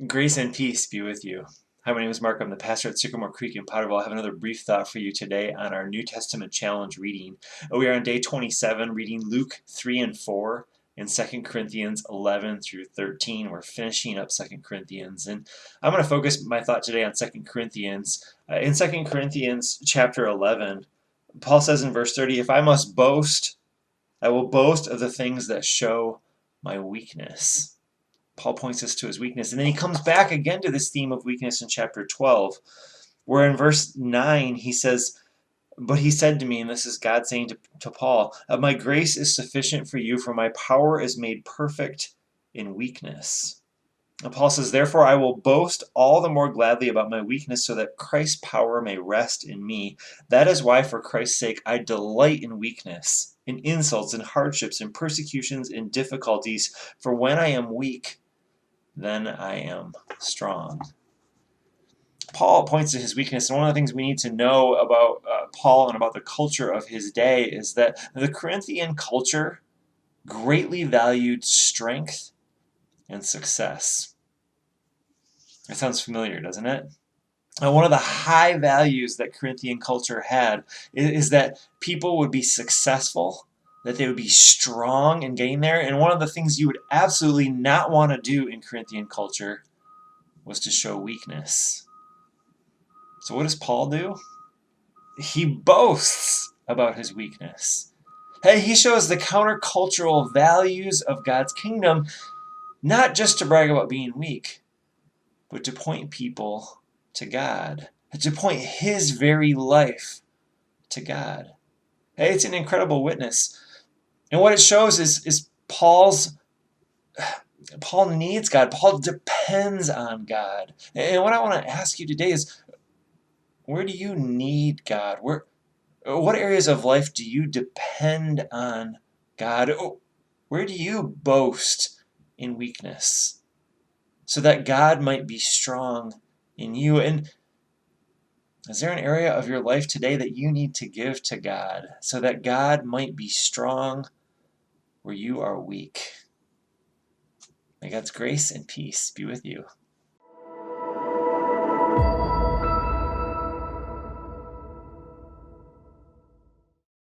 Grace and peace be with you. Hi, my name is Mark. I'm the pastor at Sycamore Creek in Potterville. I have another brief thought for you today on our New Testament challenge reading. We are on day 27, reading Luke 3 and 4 and 2 Corinthians 11 through 13. We're finishing up 2 Corinthians, and I'm going to focus my thought today on 2 Corinthians. In 2 Corinthians chapter 11, Paul says in verse 30, "If I must boast, I will boast of the things that show my weakness." Paul points us to his weakness. And then he comes back again to this theme of weakness in chapter 12, where in verse 9 he says, "But he said to me," and this is God saying to Paul, "My grace is sufficient for you, for my power is made perfect in weakness." And Paul says, "Therefore I will boast all the more gladly about my weakness, so that Christ's power may rest in me. That is why, for Christ's sake, I delight in weakness, in insults, in hardships, in persecutions, in difficulties. For when I am weak, then I am strong." Paul points to his weakness, and one of the things we need to know about Paul and about the culture of his day is that the Corinthian culture greatly valued strength and success. It sounds familiar, doesn't it? And one of the high values that Corinthian culture had is that people would be successful, that they would be strong in getting there. And one of the things you would absolutely not want to do in Corinthian culture was to show weakness. So what does Paul do? He boasts about his weakness. Hey, he shows the countercultural values of God's kingdom, not just to brag about being weak, but to point people to God, to point his very life to God. Hey, it's an incredible witness. And what it shows is Paul needs God. Paul depends on God. And what I want to ask you today is, where do you need God? What areas of life do you depend on God? Where do you boast in weakness so that God might be strong in you? And is there an area of your life today that you need to give to God so that God might be strong where you are weak? May God's grace and peace be with you.